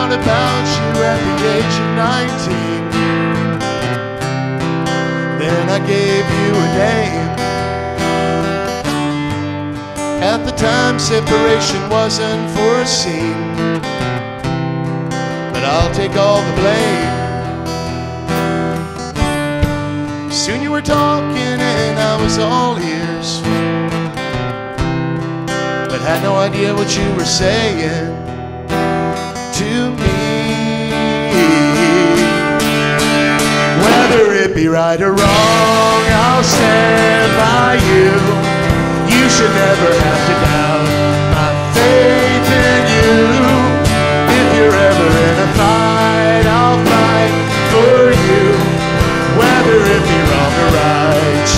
out about you at the age of 19. Then I gave you a name. At the time, separation wasn't foreseen, but I'll take all the blame. Soon you were talking and I was all ears, but had no idea what you were saying to me. Whether it be right or wrong, I'll stand by you. You should never have to doubt my faith in you. If you're ever in a fight, I'll fight for you, whether it be wrong or right.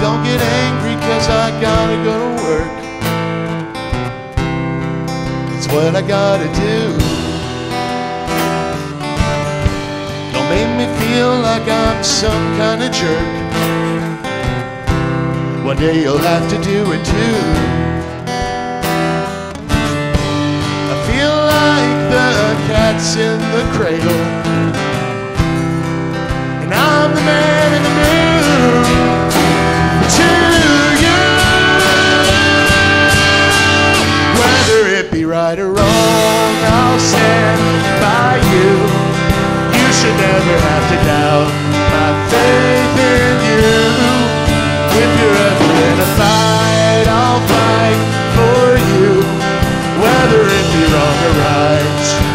Don't get angry 'cause I gotta go to work. It's what I gotta do. Don't make me feel like I'm some kind of jerk. One day you'll have to do it too. I feel like the cat's in the cradle, and I'm the man in the moon to you. Whether it be right or wrong, I'll stand by you. You should never have to doubt my faith in you. If you're ever in a fight, I'll fight for you, whether it be wrong or right.